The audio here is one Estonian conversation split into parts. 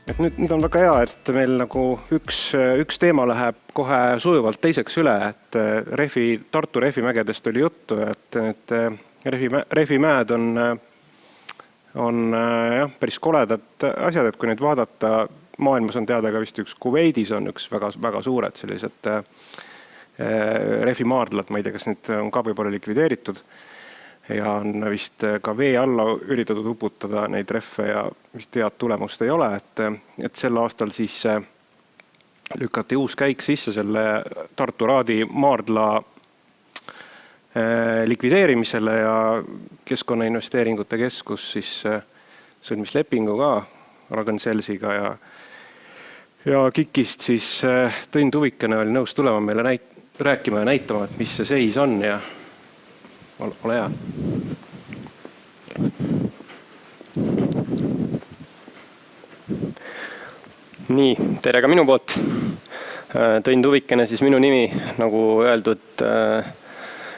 Et nüüd on väga hea, et meil nagu üks teema läheb kohe sujuvalt teiseks üle, et Tartu rehvimägedest oli juttu, et need rehvimäed on jah, päris koledad asjad, et kui nüüd vaadata, maailmas on teada ka vist Kuveidis on üks väga suured sellised rehvimaardlad, ma ei tea, kas need on ka võib-olla likvideeritud ja on vist ka vee alla üritatud uputada neid rehve ja vist head tulemust ei ole, et sel aastal siis lükati uus käik sisse selle Tartu Raadi maardla likvideerimisele ja Keskkonnainvesteeringute Keskus siis sõlmis lepingu ka Ragn-Sellsiga ja KIK-ist siis Tõnn Tuvikene oli nõus tulema meile rääkima ja näitama, et mis see seis on ja ole hea. Nii, tere ka minu poolt. Tõnn Tuvikene siis minu nimi, nagu öeldud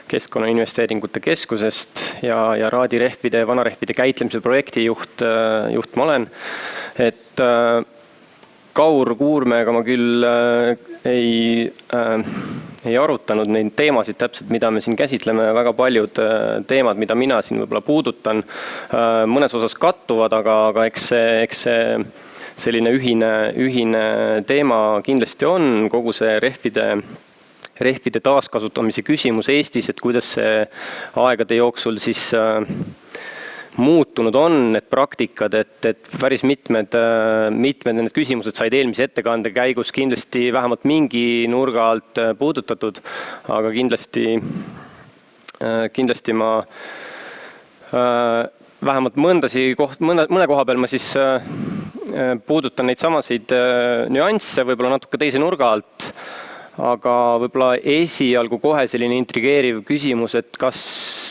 Keskkonnainvesteeringute Keskusest ja Raadi rehvide ja vanarehvide käitlemise projekti juht ma olen. Et Kaur Kuurmega ma küll ei arutanud neid teemasid täpselt, mida me siin käsitleme. Väga paljud teemad, mida mina siin võib-olla puudutan, mõnes osas kattuvad, aga eks see selline ühine teema kindlasti on kogu see rehvide taaskasutamise küsimus Eestis, et kuidas see aegade jooksul siis muutunud on need praktikad, et päris mitmed need küsimused said eelmise ettekande käigus kindlasti vähemalt mingi nurga alt puudutatud, aga kindlasti ma vähemalt mõne koha peal ma siis puudutan neid samasid nüansse, võib-olla natuke teise nurga alt, aga võib-olla esialgu kohe selline intrigeeriv küsimus, et kas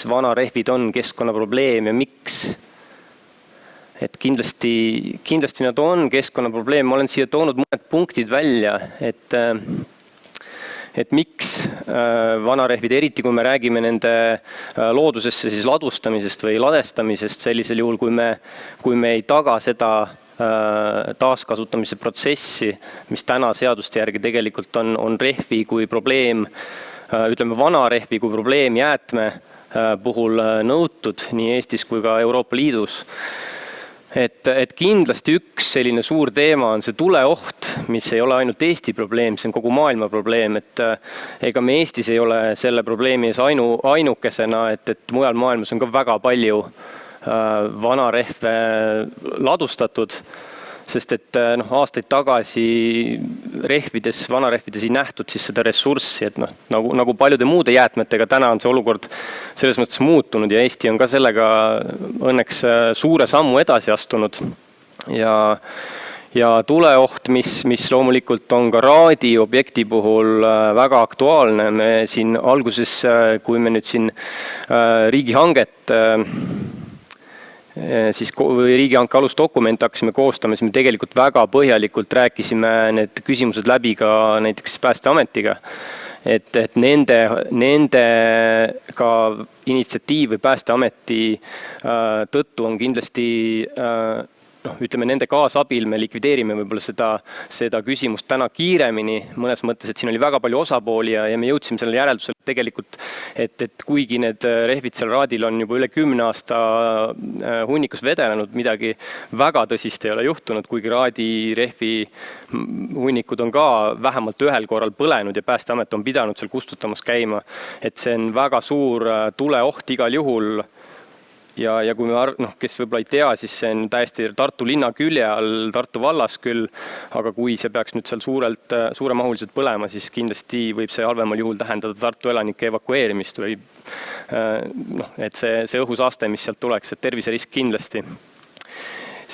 vanarehvid on keskkonnaprobleem ja miks? Et kindlasti nad on keskkonnaprobleem. Ma olen siia toonud mõned punktid välja, et miks vanarehvid, eriti kui me räägime nende loodusesse siis ladustamisest või ladestamisest sellisel juhul, kui me ei taga seda taaskasutamise protsessi, mis täna seaduste järgi tegelikult on rehvi kui probleem, ütleme vanarehvi kui probleem jäätme puhul nõutud nii Eestis kui ka Euroopa Liidus. Et kindlasti üks selline suur teema on see tuleoht, mis ei ole ainult Eesti probleem, see on kogu maailma probleem, et ega me Eestis ei ole selle probleemi ees ainukesena, et mujal maailmas on ka väga palju vanarehve ladustatud, sest et aastaid tagasi vanarehvides ei nähtud siis seda ressurssi, et nagu paljude muude jäätmetega täna on see olukord selles mõttes muutunud ja Eesti on ka sellega õnneks suure sammu edasi astunud ja tuleoht, mis loomulikult on ka Raadi objekti puhul väga aktuaalne. Me siin alguses, kui me nüüd siin riigihanget või riigihanke alusdokumente hakkasime koostama, siis me tegelikult väga põhjalikult rääkisime need küsimused läbi ka näiteks Päästeametiga, et nende ka initsiatiiv või Päästeameti tõttu on kindlasti ütleme, nende kaasabil me likvideerime võib-olla seda küsimust täna kiiremini mõnes mõttes, et siin oli väga palju osapooli ja me jõudsime selle järeldusele tegelikult, et kuigi need rehvid seal Raadil on juba üle 10 aasta hunnikus vedelenud, midagi väga tõsist ei ole juhtunud, kuigi Raadi rehvi hunnikud on ka vähemalt ühel korral põlenud ja Päästeamet on pidanud seal kustutamas käima, et see on väga suur tuleoht igal juhul. Ja kui kes võib-olla ei tea, siis see on täiesti Tartu linna külje all, Tartu vallas küll, aga kui see peaks nüüd seal suuremahuliselt põlema, siis kindlasti võib see halvemal juhul tähendada Tartu elanike evakueerimist või et see õhusaaste, mis sealt tuleks, et terviserisk kindlasti.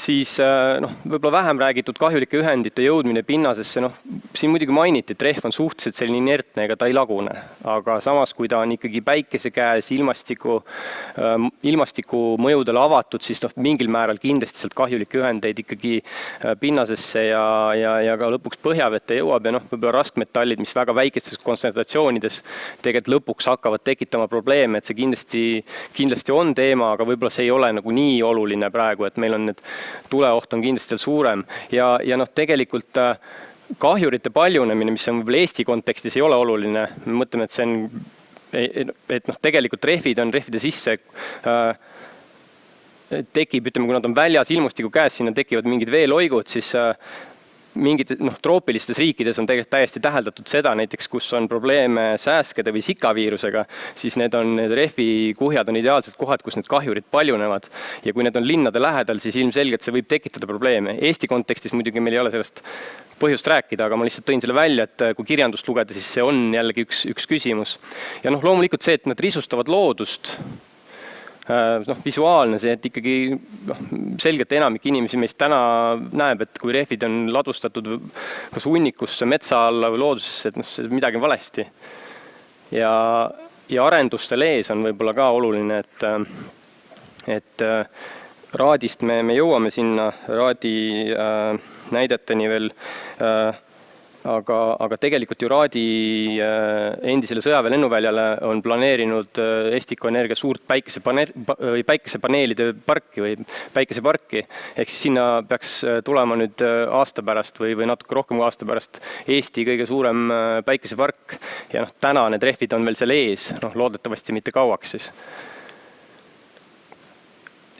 Siis võib-olla vähem räägitud kahjulike ühendite jõudmine pinnasesse. Siin muidugi mainiti, et rehv on suhteliselt selline inertne, ega ta ei lagune. Aga samas, kui ta on ikkagi päikese käes ilmastiku mõjudele avatud, siis mingil määral kindlasti sealt kahjulikke ühendeid ikkagi pinnasesse ja ka lõpuks põhjavette jõuab. Ja võib-olla raskmetallid, mis väga väikestes kontsentratsioonides tegelikult lõpuks hakkavad tekitama probleeme, et see kindlasti on teema, aga võib-olla see ei ole nagu nii oluline praegu, et meil on need tuleoht on kindlasti seal suurem ja noh, tegelikult kahjurite paljunemine, mis on võib-olla Eesti kontekstis ei ole oluline, me mõtleme, et see on, et noh, tegelikult rehvide sisse tekib, ütleme, kui nad on väljas ilmustiku käes, sinna tekivad mingid veeloigud, siis mingid troopilistes riikides on tegelikult täiesti täheldatud seda, näiteks kus on probleeme sääskede või sikaviirusega, siis need rehvikuhjad on ideaalsed kohad, kus need kahjurid paljunevad. Ja kui need on linnade lähedal, siis ilmselgelt see võib tekitada probleeme. Eesti kontekstis muidugi meil ei ole sellest põhjust rääkida, aga ma lihtsalt tõin selle välja, et kui kirjandust lugeda, siis see on jällegi üks küsimus. Ja noh, loomulikult see, et nad risustavad loodust, visuaalne see, et ikkagi selgelt enamik inimesi meist täna näeb, et kui rehvid on ladustatud kas hunnikusse, metsa alla või loodusesse, et see midagi on valesti. Ja arendustel ees on võib-olla ka oluline, et raadist me jõuame sinna raadi näideteni veel, aga tegelikult ju Raadi endisele sõjaväe lennuväljale on planeerinud Estiko Energia suurt päikesepaneelide parki või päikeseparki. Ehk siis sinna peaks tulema nüüd aasta pärast või natuke rohkem kui aasta pärast Eesti kõige suurem päikesepark. Ja täna need rehvid on veel seal ees, loodetavasti mitte kauaks siis.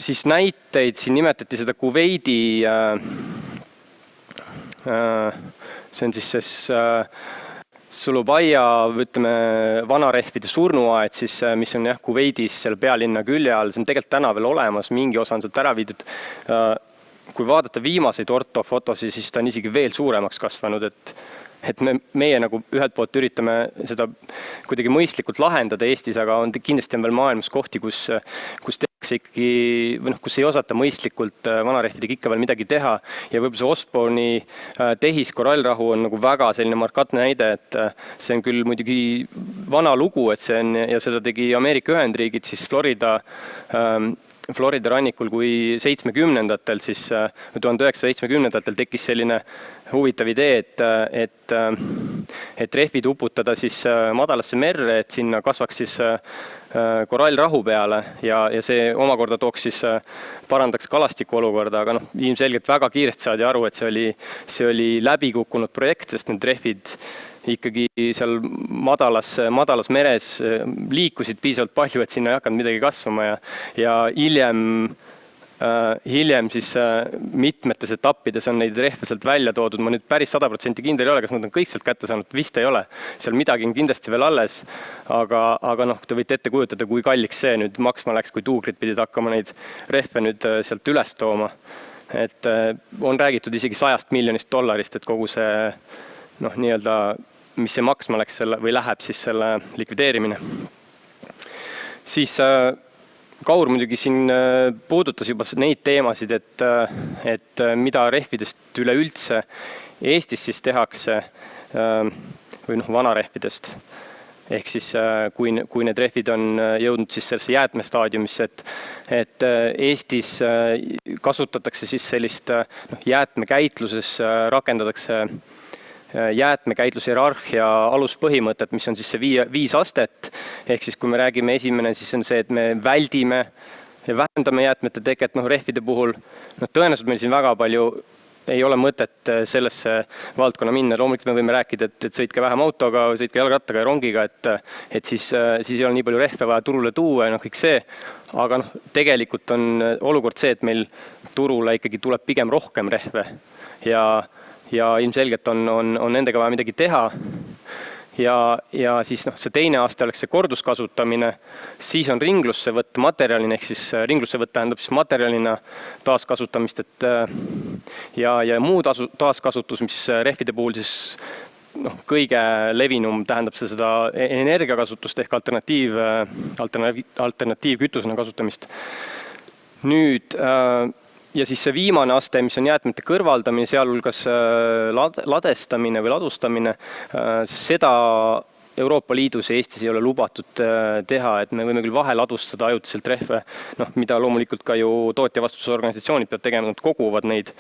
Siis näiteid, siin nimetati seda Kuveidi see on siis Sulubaia, ütleme, vanarehvide surnuaed, siis, mis on Kuveidis seal pealinna külje all. See on tegelikult täna veel olemas, mingi osa on sealt ära viidud. Kui vaadata viimaseid ortofotosi, siis ta on isegi veel suuremaks kasvanud, et meie nagu ühelt poolt üritame seda kuidagi mõistlikult lahendada Eestis, aga kindlasti on veel maailmas kohti, kus tehakse ikkagi, või kus ei osata mõistlikult vanarehvidega ikka veel midagi teha. Ja võib-olla see Osborni tehis korallrahu on nagu väga selline markantne näide, et see on küll muidugi vana lugu, et see on, ja seda tegi Ameerika Ühendriigid, siis Florida rannikul, kui 70-ndatel, siis 1970-ndatel tekkis selline huvitav idee, et rehvid uputada siis madalasse merre, et sinna kasvaks siis korallrahu peale ja see omakorda tooks siis parandaks kalastiku olukorda, aga ilmselgelt väga kiiresti saadi aru, et see oli läbikukkunud projekt, sest need rehvid ikkagi seal madalas meres liikusid piisavalt palju, et sinna ei hakanud midagi kasvama ja hiljem siis mitmetes etappides on neid rehve sealt välja toodud. Ma nüüd päris 100% kindel ei ole, kas nad on kõik sealt kätte saanud, vist ei ole. Seal midagi on kindlasti veel alles, aga te võite ette kujutada, kui kalliks see nüüd maksma läks, kui tuugrid pidid hakkama neid rehve nüüd sealt üles tooma. Et on räägitud isegi $100 miljonist, et kogu see nii-öelda, mis see maksma läks või läheb siis selle likvideerimine. Siis Kaur muidugi siin puudutas juba neid teemasid, et mida rehvidest üleüldse Eestis siis tehakse või vanarehvidest. Ehk siis kui need rehvid on jõudnud siis sellesse jäätmestaadiumisse, et Eestis kasutatakse siis sellist jäätmekäitluses rakendatakse jäätmekäitluse hierarhia aluspõhimõtet, mis on siis see 5 astet. Ehk siis kui me räägime esimene, siis on see, et me väldime ja vähendame jäätmete teket rehvide puhul. Tõenäoliselt meil siin väga palju ei ole mõtet sellesse valdkonna minna. Loomulikult me võime rääkida, et sõitke vähem autoga, sõitke jalgrattaga ja rongiga, et siis ei ole nii palju rehve vaja turule tuua ja kõik see. Aga tegelikult on olukord see, et meil turule ikkagi tuleb pigem rohkem rehve ja ilmselgelt on nendega vaja midagi teha. Ja siis see teine aste oleks see korduskasutamine, siis on ringlussevõtt materjalina, ehk siis ringlussevõtt tähendab siis materjalina taaskasutamist, ja muu taaskasutus, mis rehvide puhul siis kõige levinum tähendab seda energiakasutust ehk alternatiivkütusena kasutamist. Nüüd ja siis see viimane aste, mis on jäätmete kõrvaldamine, sealhulgas ladestamine või ladustamine, seda Euroopa Liidus ja Eestis ei ole lubatud teha, et me võime küll vahel ladustada ajutiselt rehve, mida loomulikult ka ju tootjavastutusorganisatsioonid peavad tegema, nad koguvad neid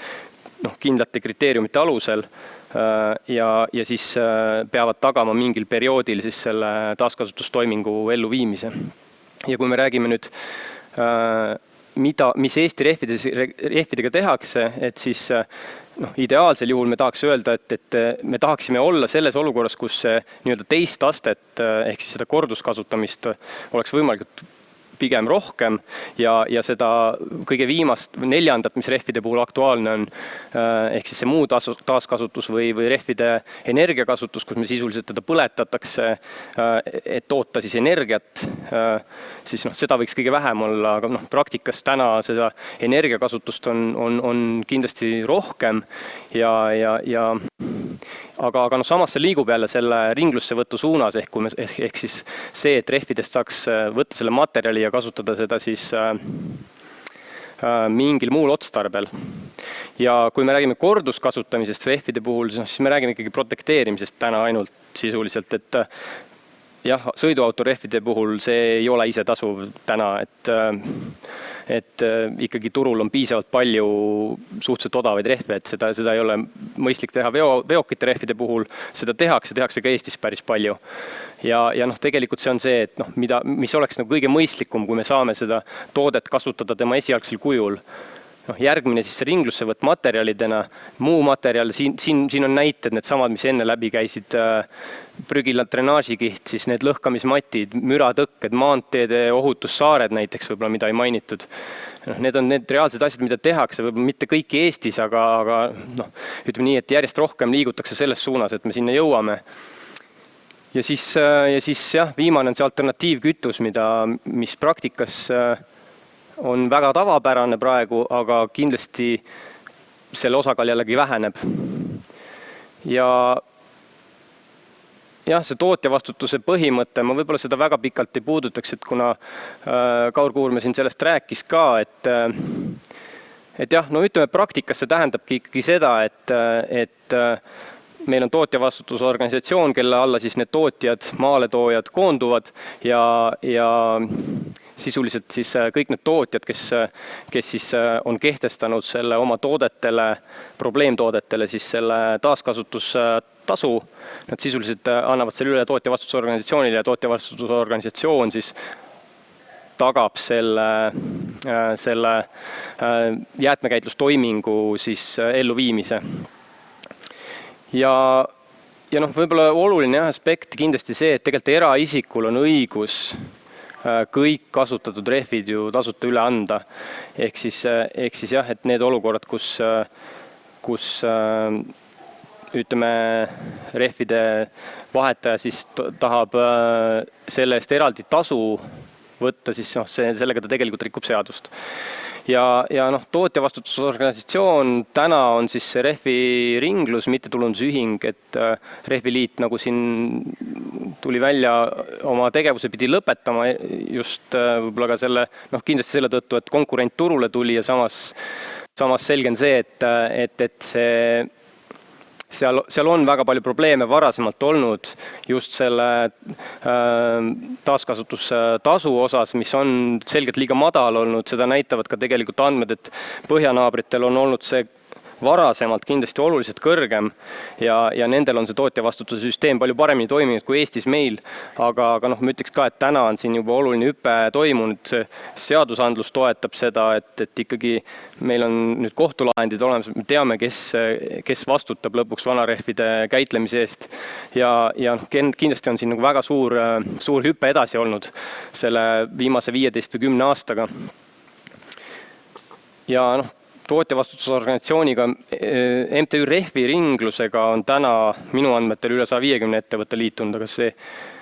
kindlate kriteeriumite alusel ja siis peavad tagama mingil perioodil siis selle taaskasutustoimingu elluviimise. Ja kui me räägime nüüd mis Eesti rehvidega tehakse, et siis ideaalsel juhul me tahaks öelda, et me tahaksime olla selles olukorras, kus nii-öelda teist astet ehk siis seda korduskasutamist oleks võimalikult pigem rohkem ja seda kõige viimast neljandat, mis rehvide puhul aktuaalne on, ehk siis see muu taaskasutus või rehvide energiakasutus, kus me sisuliselt teda põletatakse, et toota siis energiat, siis seda võiks kõige vähem olla, aga praktikas täna seda energiakasutust on kindlasti rohkem aga samas see liigub jälle selle ringlussevõtu suunas ehk siis see, et rehvidest saaks võtta selle materjali ja kasutada seda siis mingil muul otstarbel. Ja kui me räägime korduskasutamisest rehvide puhul, siis me räägime ikkagi protekteerimisest täna ainult sisuliselt, et jah, sõiduautorehvide puhul see ei ole ise tasuv täna, et ikkagi turul on piisavalt palju suhteliselt odavaid rehve, et seda ei ole mõistlik teha veokite rehvide puhul, seda tehakse ka Eestis päris palju. Ja tegelikult see on see, et mis oleks kõige mõistlikum, kui me saame seda toodet kasutada tema esialgsel kujul. Järgmine siis see ringlussevõtt materjalidena, muu materjal, siin on näited, need samad, mis enne läbi käisid, prügila drenaažikiht, siis need lõhkamismatid, müratõkked, maanteede ohutussaared näiteks võib-olla, mida ei mainitud. Need on need reaalsed asjad, mida tehakse, võib-olla mitte kõiki Eestis, aga ütleme nii, et järjest rohkem liigutakse selles suunas, et me sinna jõuame. Ja siis viimane on see alternatiivkütus, mis praktikas on väga tavapärane praegu, aga kindlasti selle osakaal jällegi väheneb. Ja see tootjavastutuse põhimõte, ma võib-olla seda väga pikalt ei puudutaks, et kuna Kaur Kuurme siin sellest rääkis ka, et jah, ütleme praktikas see tähendabki ikkagi seda, et meil on tootjavastutusorganisatsioon, kelle alla siis need tootjad, maaletoojad koonduvad ja sisuliselt siis kõik need tootjad, kes siis on kehtestanud selle oma toodetele, probleemtoodetele siis selle taaskasutustasu, nad sisuliselt annavad selle üle tootjavastutusorganisatsioonile ja tootjavastutusorganisatsioon siis tagab selle jäätmekäitlustoimingu siis elluviimise. Ja võib-olla oluline aspekt kindlasti see, et tegelikult eraisikul on õigus kõik kasutatud rehvid ju tasuta üle anda. Ehk siis jah, et need olukorrad, kus ütleme, rehvide vahetaja siis tahab selle eest eraldi tasu võtta, siis sellega ta tegelikult rikub seadust. Ja tootjavastutusorganisatsioon täna on siis see Rehvi ringlus, mittetulundusühing, et Rehviliit, nagu siin tuli välja, oma tegevuse pidi lõpetama just võib-olla ka kindlasti selle tõttu, et konkurent turule tuli ja samas selge on see, et seal on väga palju probleeme varasemalt olnud just selle taaskasutustasu osas, mis on selgelt liiga madal olnud. Seda näitavad ka tegelikult andmed, et põhjanaabritel on olnud see varasemalt kindlasti oluliselt kõrgem ja nendel on see tootjavastutuse süsteem palju paremini toiminud kui Eestis meil. Aga ma ütleks ka, et täna on siin juba oluline hüpe toimunud. Seadusandlus toetab seda, et ikkagi meil on nüüd kohtulahendid olemas, me teame, kes vastutab lõpuks vanarehvide käitlemise eest. Ja kindlasti on siin väga suur hüpe edasi olnud selle viimase 15 või 10 aastaga. Ja tootjavastutusorganisatsiooniga, MTÜ Rehvi ringlusega on täna minu andmetel üle 150 ettevõtte liitunud, aga see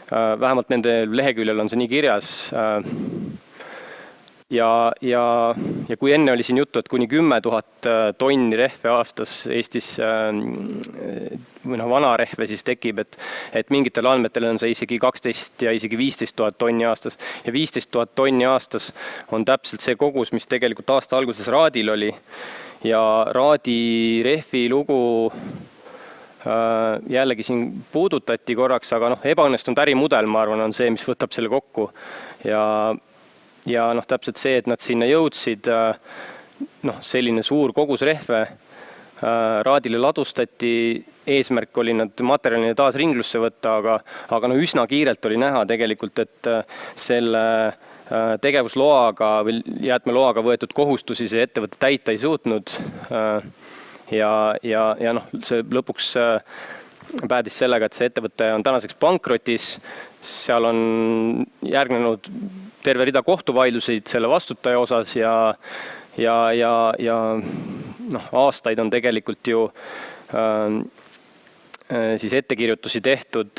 vähemalt nende leheküljel on see nii kirjas. Ja kui enne oli siin juttu, et kuni 10 000 tonni rehve aastas Eestis vanarehve siis tekib, et mingitel andmetel on see isegi 12 ja isegi 15 000 tonni aastas. Ja 15 000 tonni aastas on täpselt see kogus, mis tegelikult aasta alguses Raadil oli. Ja Raadi rehvi lugu jällegi siin puudutati korraks, aga ebaõnnestunud ärimudel, ma arvan, on see, mis võtab selle kokku. Ja täpselt see, et nad sinna jõudsid, selline suur kogus rehve Raadile ladustati, eesmärk oli nad materjalina taas ringlusse võtta, aga üsna kiirelt oli näha tegelikult, et selle tegevusloaga või jäätmeloaga võetud kohustusi see ettevõte täita ei suutnud. Ja noh, see lõpuks päädis sellega, et see ettevõte on tänaseks pankrotis. Seal on järgnenud terve rida kohtuvaidluseid selle vastutaja osas ja noh, aastaid on tegelikult ju siis ettekirjutusi tehtud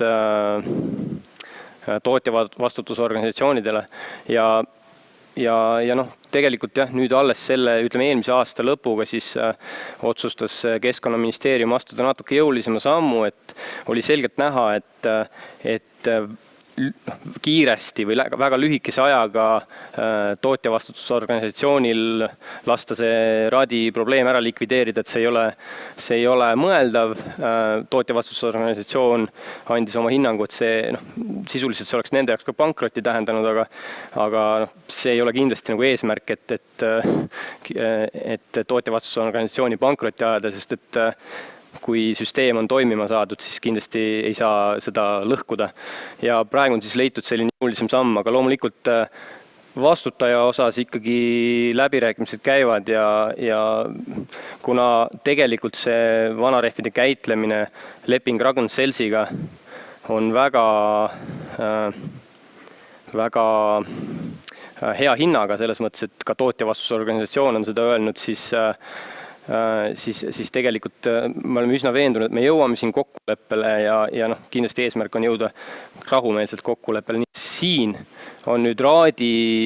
tootjavastutusorganisatsioonidele ja noh, tegelikult jah, nüüd alles eelmise aasta lõpuga siis otsustas Keskkonnaministeerium astuda natuke jõulisema sammu, et oli selgelt näha, et kiiresti või väga lühikese ajaga tootjavastutusorganisatsioonil lasta see raadi probleem ära likvideerida, et see ei ole mõeldav. Tootjavastutusorganisatsioon andis oma hinnangu, et sisuliselt see oleks nende jaoks ka pankrotti tähendanud, aga see ei ole kindlasti nagu eesmärk, et tootjavastutusorganisatsiooni pankrotti ajada, sest et kui süsteem on toimima saadud, siis kindlasti ei saa seda lõhkuda. Ja praegu on siis leitud selline jõulisem samm, aga loomulikult vastutaja osas ikkagi läbirääkimised käivad ja kuna tegelikult see vanarehvide käitlemine leping Ragn-Sellsiga on väga hea hinnaga selles mõttes, et ka tootjavastutusorganisatsioon on seda öelnud, siis tegelikult me oleme üsna veendunud, et me jõuame siin kokkuleppele ja noh, kindlasti eesmärk on jõuda rahumeelselt kokkuleppele. Siin on nüüd raadi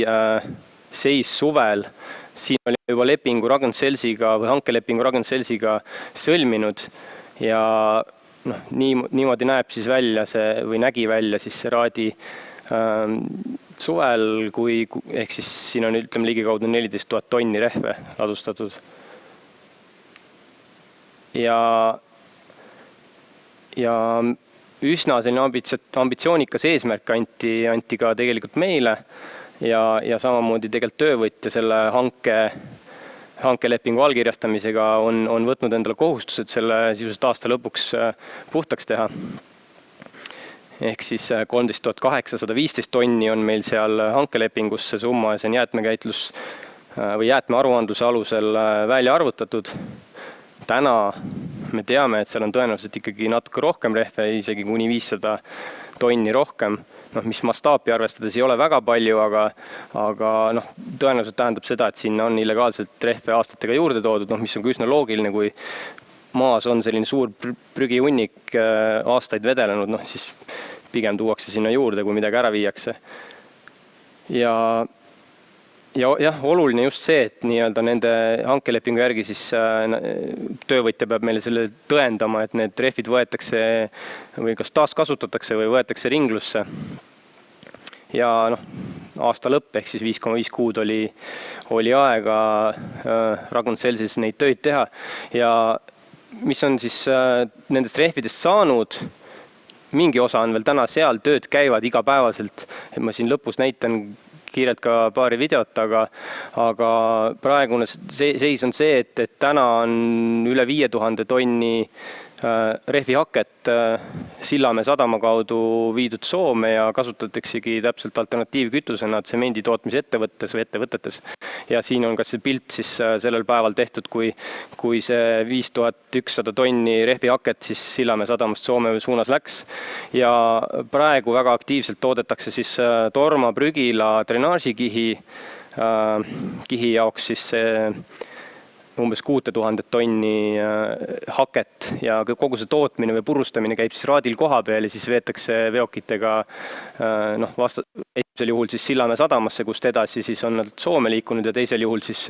seis suvel. Siin oli juba lepingu Ragn-Sellsiga või hankelepingu Ragn-Sellsiga sõlminud ja noh, niimoodi näeb siis välja või nägi välja siis see raadi suvel, ehk siis siin on ligikaudu 14 000 tonni rehve ladustatud. Ja üsna selline ambitsioonikas eesmärk anti ka tegelikult meile ja samamoodi tegelikult töövõtja selle hankelepingu allkirjastamisega on võtnud endale kohustused selle sisuliselt aasta lõpuks puhtaks teha. Ehk siis 13 815 tonni on meil seal hankelepingus see summa ja see on jäätmekäitlus või jäätmearuandluse alusel välja arvutatud. Täna me teame, et seal on tõenäoliselt ikkagi natuke rohkem rehve, isegi kuni 500 tonni rohkem, mis mastaapi arvestades ei ole väga palju, aga tõenäoliselt tähendab seda, et sinna on illegaalselt rehve aastatega juurde toodud, mis on üsna loogiline, kui maas on selline suur prügihunnik aastaid vedelenud, siis pigem tuuakse sinna juurde, kui midagi ära viiakse. Ja jah, oluline just see, et nii-öelda nende hankelepingu järgi siis töövõtja peab meile selle tõendama, et need rehvid võetakse või kas taaskasutatakse või võetakse ringlusse. Ja aasta lõpp ehk siis 5,5 kuud oli aega Ragn-Sellsis neid töid teha. Ja mis on siis nendest rehvidest saanud, mingi osa on veel täna seal, tööd käivad igapäevaselt. Ma siin lõpus näitan kiirelt ka paari videot, aga praegune seis on see, et täna on üle 5000 tonni rehvihaket Sillamäe sadama kaudu viidud Soome ja kasutataksegi täpselt alternatiivkütusena tsemendi tootmise ettevõttes või ettevõtetes. Ja siin on ka see pilt siis sellel päeval tehtud, kui see 5100 tonni rehvihaket siis Sillamäe sadamast Soome suunas läks. Ja praegu väga aktiivselt toodetakse siis Torma prügila drenaažikihi jaoks siis umbes 6000 tonni haket ja kogu see tootmine või purustamine käib siis raadil koha peal ja siis veetakse veokitega esimesel juhul siis Sillamäe sadamasse, kust edasi siis on nad Soome liikunud ja teisel juhul siis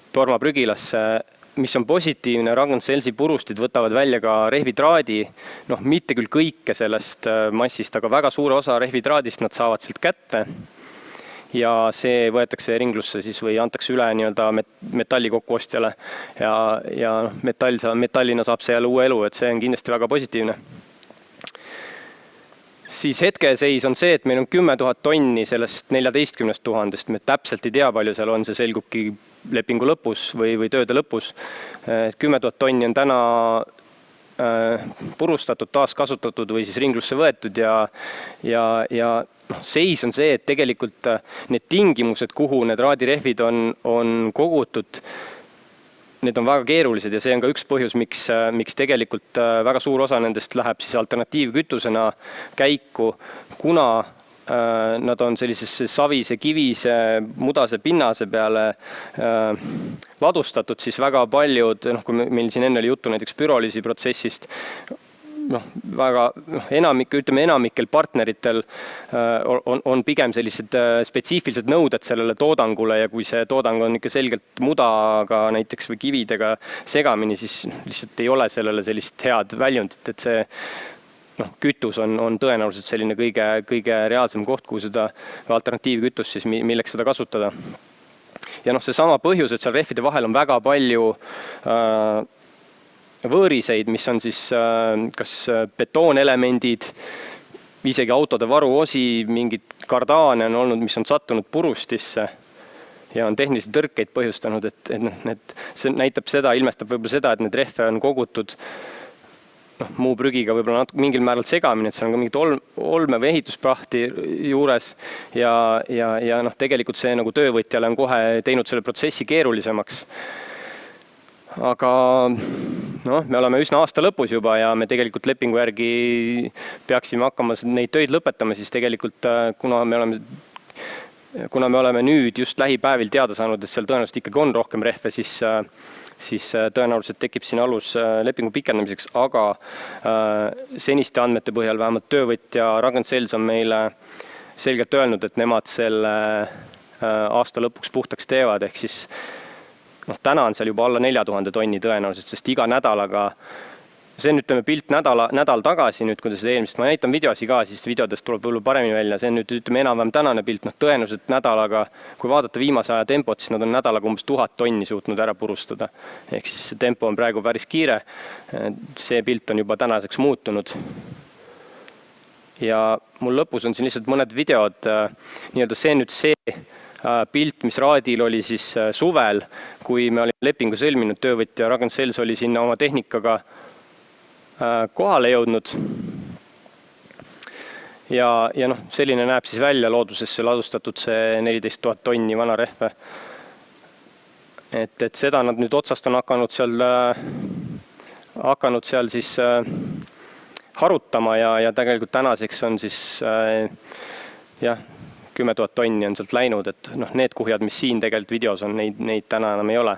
Torma prügilasse, mis on positiivne. Ragn-Sellsi purustid võtavad välja ka rehvitraadi, mitte küll kõike sellest massist, aga väga suure osa rehvitraadist nad saavad sealt kätte. Ja see võetakse ringlusse siis või antakse üle nii-öelda metalli kokkuostjale ja metallina saab see jälle uue elu, et see on kindlasti väga positiivne. Siis hetkeseis on see, et meil on 10 000 tonni sellest 14 000, me täpselt ei tea, palju seal on, see selgubki lepingu lõpus või tööde lõpus. 10 000 tonni on täna purustatud, taaskasutatud või siis ringlusse võetud ja seis on see, et tegelikult need tingimused, kuhu need raadirehvid on kogutud, need on väga keerulised ja see on ka üks põhjus, miks tegelikult väga suur osa nendest läheb siis alternatiivkütusena käiku, kuna nad on sellisesse savise, kivise, mudase pinnase peale ladustatud, siis väga paljud, kui meil siin enne oli juttu näiteks püroliisi protsessist, enamikel partneritel on pigem sellised spetsiifilised nõuded sellele toodangule ja kui see toodang on ikka selgelt mudaga näiteks või kividega segamini, siis lihtsalt ei ole sellele sellist head väljundit, et see kütus on tõenäoliselt selline kõige reaalsem koht, kuhu seda alternatiivkütust siis, milleks seda kasutada. Ja see sama põhjus, et seal rehvide vahel on väga palju võõriseid, mis on siis kas betoonelemendid, isegi autode varuosi, mingid kardaane on olnud, mis on sattunud purustisse ja on tehnilisi tõrkeid põhjustanud, et see näitab seda, ilmestab võib-olla seda, et need rehve on kogutud muu prügiga võib-olla mingil määral segamini, et seal on ka mingit olme või ehitusprahti juures ja tegelikult see nagu töövõtjale on kohe teinud selle protsessi keerulisemaks. Aga me oleme üsna aasta lõpus juba ja me tegelikult lepingu järgi peaksime hakkama neid töid lõpetama, siis tegelikult kuna me oleme nüüd just lähipäevil teada saanud, et seal tõenäoliselt ikkagi on rohkem rehve, siis tõenäoliselt tekib siin alus lepingu pikendamiseks, aga seniste andmete põhjal vähemalt töövõtja Ragn-Sells on meile selgelt öelnud, et nemad selle aasta lõpuks puhtaks teevad, ehk siis täna on seal juba alla 4000 tonni tõenäoliselt, sest iga nädalaga, see on ütleme pilt nädal tagasi, nüüd kui seda eelmist, ma näitan videosi ka, siis videodest tuleb võib-olla paremini välja, see on nüüd ütleme enam-vähem tänane pilt, tõenäoliselt nädalaga, kui vaadata viimase aja tempot, siis nad on nädalaga umbes 1000 tonni suutnud ära purustada. Ehk siis tempo on praegu päris kiire, see pilt on juba tänaseks muutunud. Ja mul lõpus on siin lihtsalt mõned videod, see nüüd see pilt, mis raadil oli siis suvel, kui me olime lepingu sõlminud, töövõtja Ragn-Sells oli sinna oma tehnikaga kohale jõudnud ja selline näeb siis välja loodusesse ladustatud see 14 000 tonni vana rehve. Et seda nad nüüd otsast on hakanud seal siis harutama ja tegelikult tänaseks on siis 10 000 tonni on sealt läinud, et need kuhjad, mis siin tegelikult videos on, neid täna enam ei ole.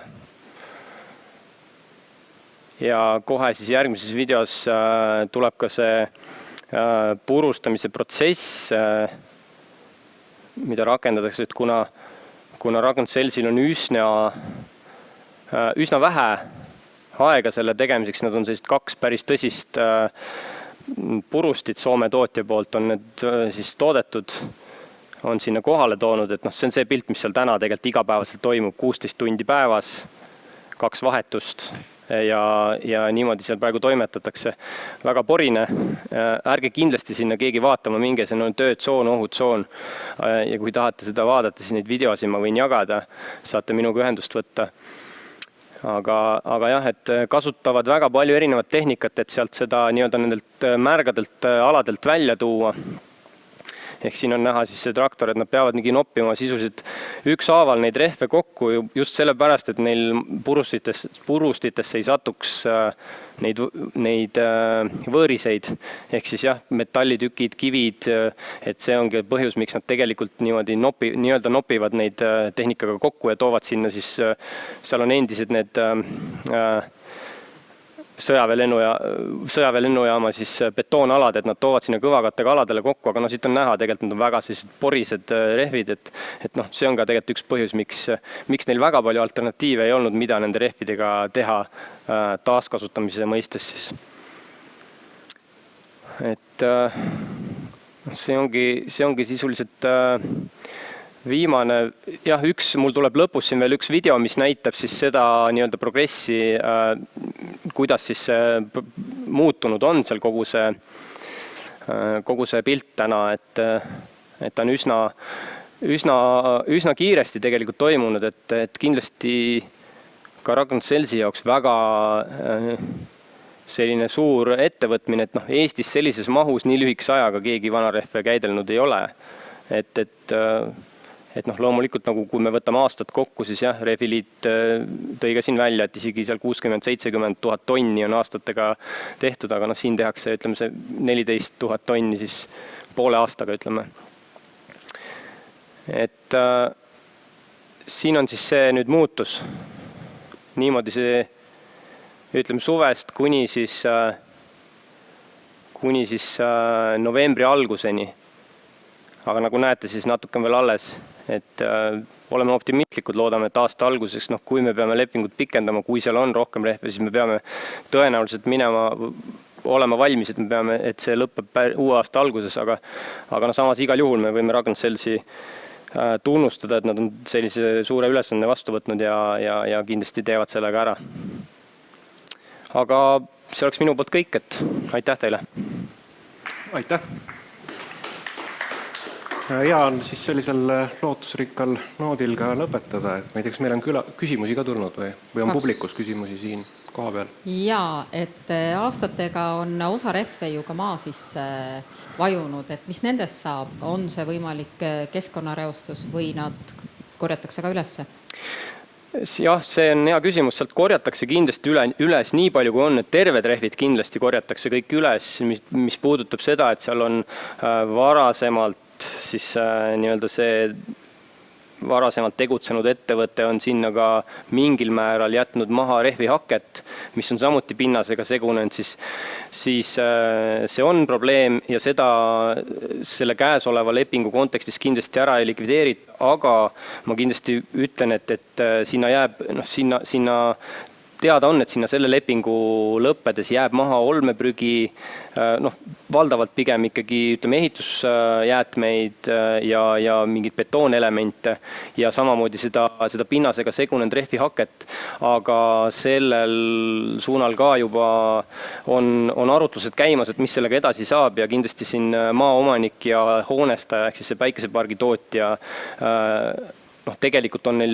Ja kohe siis järgmises videos tuleb ka see purustamise protsess, mida rakendatakse, et kuna Ragn-Sellsil on üsna vähe aega selle tegemiseks, nad on sellist 2 päris tõsist purustit Soome tootja poolt on need siis toodetud, on sinna kohale toonud, et see on see pilt, mis seal täna tegelikult igapäevaselt toimub, 16 tundi päevas, 2 vahetust. Ja niimoodi seal praegu toimetatakse. Väga porine. Ärge kindlasti sinna keegi vaatama minge, see on töötsoon, ohutsoon. Ja kui tahate seda vaadata, siis neid videosi ma võin jagada, saate minuga ühendust võtta. Aga jah, et kasutavad väga palju erinevat tehnikat, et sealt seda nendelt märgadelt aladelt välja tuua. Ehk siin on näha siis see traktor, et nad peavad nii noppima sisuliselt ükshaaval neid rehve kokku just sellepärast, et neil purustitesse ei satuks neid võõriseid. Ehk siis metallitükid, kivid, et see ongi põhjus, miks nad tegelikult niimoodi nopivad neid tehnikaga kokku ja toovad sinna siis, seal on endised need sõjaväelennujaama siis betoonalad, et nad toovad sinna kõvakattega aladele kokku, aga siit on näha, tegelikult nad on väga sellised porised rehvid, et see on ka tegelikult üks põhjus, miks neil väga palju alternatiive ei olnud, mida nende rehvidega teha taaskasutamise mõistes siis. Et see ongi sisuliselt viimane, mul tuleb lõpus siin veel üks video, mis näitab siis seda progressi, kuidas siis muutunud on seal kogu see pilt täna, et ta on üsna kiiresti tegelikult toimunud, et kindlasti ka Ragn-Sellsi jaoks väga selline suur ettevõtmine, et noh, Eestis sellises mahus nii lühikese ajaga keegi vanarehve käidelnud ei ole. Et noh, loomulikult nagu kui me võtame aastad kokku, siis jah, Rehviliit tõi ka siin välja, et isegi seal 60-70 000 tonni on aastatega tehtud, aga noh, siin tehakse, ütleme see 14 000 tonni siis poole aastaga, ütleme. Et siin on siis see nüüd muutus. Niimoodi see, ütleme suvest kuni siis novembri alguseni. Aga nagu näete, siis natuke on veel alles. Et oleme optimistlikud, loodame, et aasta alguseks, noh, kui me peame lepingut pikendama, kui seal on rohkem rehve, siis me peame tõenäoliselt olema valmis, et me peame, et see lõpeb uue aasta alguses, aga no samas igal juhul me võime Ragn-Sellsi tunnustada, et nad on sellise suure ülesande vastu võtnud ja kindlasti teevad sellega ära. Aga see oleks minu poolt kõik, et aitäh teile. Aitäh. Ja on siis sellisel lootusrikkal noodil ka lõpetada, et ma ei tea, kas meil on küsimusi ka tulnud või on publikus küsimusi siin koha peal? Jaa, et aastatega on osa rehve ju ka maa sisse vajunud, et mis nendest saab? On see võimalik keskkonnareostus või nad korjatakse ka ülesse? Jah, see on hea küsimus, sealt korjatakse kindlasti üles nii palju kui on, et terved rehvid kindlasti korjatakse kõik üles, mis puudutab seda, et seal on varasemalt siis nii-öelda see varasemalt tegutsenud ettevõte on sinna ka mingil määral jätnud maha rehvihaket, mis on samuti pinnasega segunenud, siis see on probleem ja seda selle käesoleva lepingu kontekstis kindlasti ära ei likvideerita, aga ma kindlasti ütlen, et sinna jääb, sinna teada on, et sinna selle lepingu lõppedes jääb maha olmeprügi, valdavalt pigem ikkagi ütleme ehitusjäätmeid ja mingid betoonelemente ja samamoodi seda pinnasega segunenud rehvihaket, aga sellel suunal ka juba on arutlused käimas, et mis sellega edasi saab ja kindlasti siin maaomanik ja hoonestaja ehk siis see päikesepargi tootja tegelikult on neil,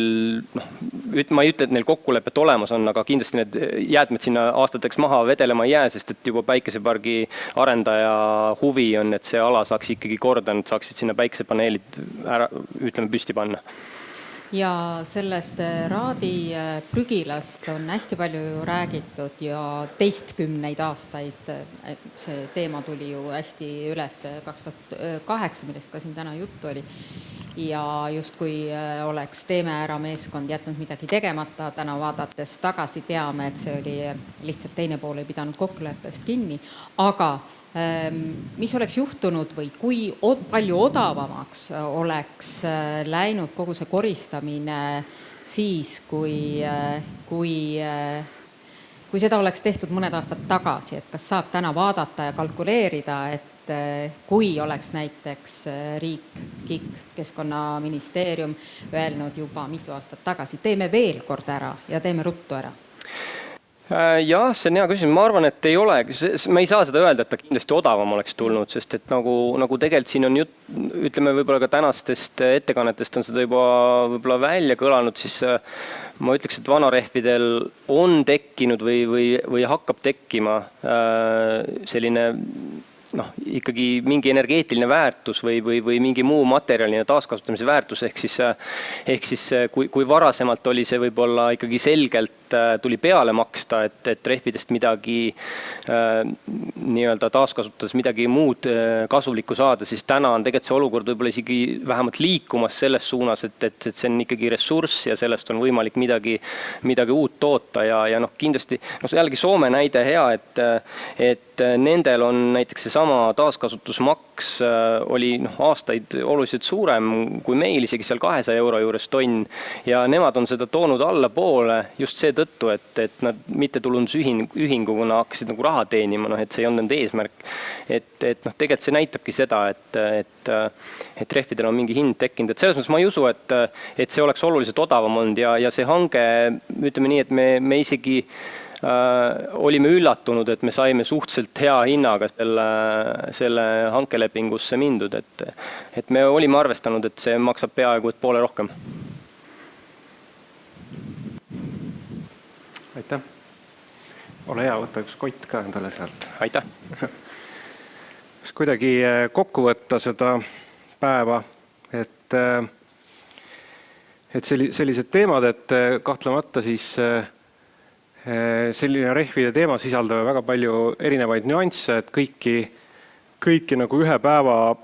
ma ei ütle, et neil kokkulepet olemas on, aga kindlasti need jäätmed sinna aastateks maha vedelema ei jää, sest et juba päikesepargi arendaja huvi on, et see ala saaks ikkagi korda, nad saaksid sinna päikesepaneelid ära, ütleme, püsti panna. Ja sellest Raadi prügilast on hästi palju räägitud ja teistkümneid aastaid. See teema tuli ju hästi üles 2008, millest ka siin täna juttu oli. Ja just kui oleks Teeme ära meeskond jätnud midagi tegemata, täna vaadates tagasi teame, et see oli lihtsalt teine pool ei pidanud kokkuleppest kinni. Aga mis oleks juhtunud või kui palju odavamaks oleks läinud kogu see koristamine siis, kui seda oleks tehtud mõned aastad tagasi, et kas saab täna vaadata ja kalkuleerida, et kui oleks näiteks riik, KIK, Keskkonnaministeerium öelnud juba mitu aastat tagasi, teeme veel kord ära ja teeme ruttu ära? Jah, see on hea küsimus. Ma arvan, et ei ole. Ma ei saa seda öelda, et ta kindlasti odavam oleks tulnud, sest et nagu tegelikult siin on ütleme võib-olla ka tänastest ettekannetest on seda juba võib-olla välja kõlanud, siis ma ütleks, et vanarehvidel on tekkinud või hakkab tekkima selline ikkagi mingi energeetiline väärtus või mingi muu materjaline taaskasutamise väärtus, ehk siis kui varasemalt oli see võib-olla ikkagi selgelt tuli peale maksta, et rehvidest midagi nii-öelda taaskasutades midagi muud kasulikku saada, siis täna on tegelikult see olukord võib-olla isegi vähemalt liikumas selles suunas, et see on ikkagi ressurss ja sellest on võimalik midagi uut toota ja kindlasti, jällegi Soome näide hea, et nendel on näiteks seesama taaskasutusmaks oli aastaid oluliselt suurem kui meil, isegi seal 200 € juures tonn ja nemad on seda toonud allapoole just seetõttu, et nad mittetulundusühinguna hakkasid nagu raha teenima, et see ei olnud nende eesmärk. Et tegelikult see näitabki seda, et rehvidel on mingi hind tekkinud, et selles mõttes ma ei usu, et see oleks oluliselt odavam olnud ja see hange, ütleme nii, et me isegi olime üllatunud, et me saime suhteliselt hea hinnaga selle hankelepingusse mindud, et me olime arvestanud, et see maksab peaaegu et poole rohkem. Aitäh. ole hea, võta üks kott ka endale sealt. aitäh! Kas kuidagi kokku võtta seda päeva, et sellised teemad, et kahtlemata siis selline rehvide teema sisaldab väga palju erinevaid nüansse, et kõiki nagu ühe päeva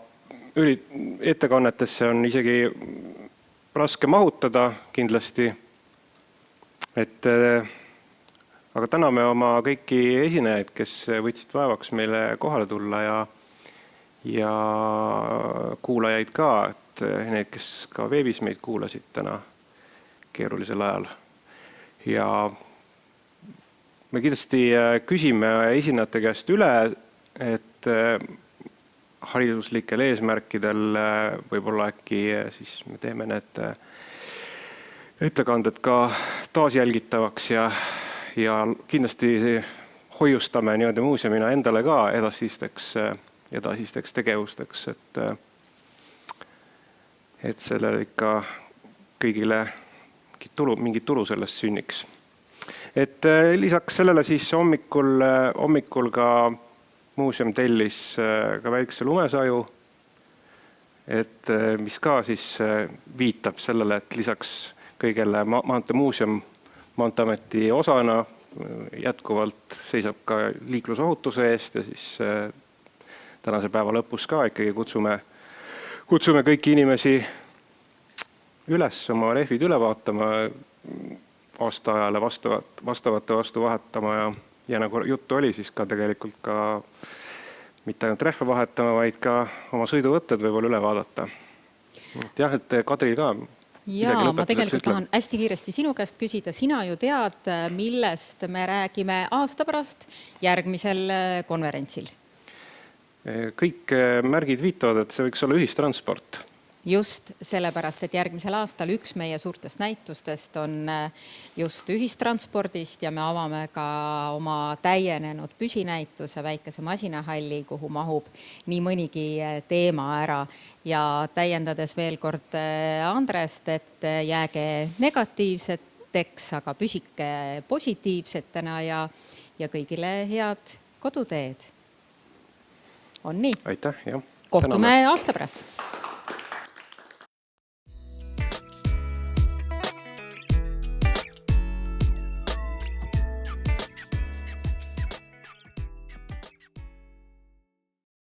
ettekannetesse on isegi raske mahutada kindlasti. Aga täname oma kõiki esinejaid, kes võtsid vaevaks meile kohale tulla ja kuulajaid ka, et need, kes ka veebis meid kuulasid täna keerulisel ajal. Ja me kindlasti küsime esinejate käest üle, et hariduslikel eesmärkidel võib-olla äkki siis me teeme need ettekanded ka taasjälgitavaks ja kindlasti hoiustame niimoodi muuseumina endale ka edasisteks tegevusteks, et sellele ikka kõigile mingit tulu sellest sünniks. Et lisaks sellele siis hommikul ka muuseum tellis ka väikse lumesaju, et mis ka siis viitab sellele, et lisaks kõigele Maanteemuuseum Maanteeameti osana jätkuvalt seisab ka liiklusohutuse eest ja siis tänase päeva lõpus ka ikkagi kutsume kõiki inimesi üles oma rehvid üle vaatama, aastaajale vastavate vastu vahetama ja nagu juttu oli, siis ka tegelikult ka mitte ainult rehve vahetama, vaid ka oma sõiduvõtted võib-olla üle vaadata. Et jah, et Kadri ka. Jaa, ma tegelikult tahan hästi kiiresti sinu käest küsida. Sina ju tead, millest me räägime aasta pärast järgmisel konverentsil? Kõik märgid viitavad, et see võiks olla ühistransport. Just sellepärast, et järgmisel aastal üks meie suurtest näitustest on just ühistranspordist ja me avame ka oma täienenud püsinäituse väikese masinahalli, kuhu mahub nii mõnigi teema ära. Ja täiendades veel kord Andrest, et jääge negatiivseteks, aga püsike positiivsetena ja kõigile head koduteed. On nii? Aitäh, jah. Kohtume aasta pärast.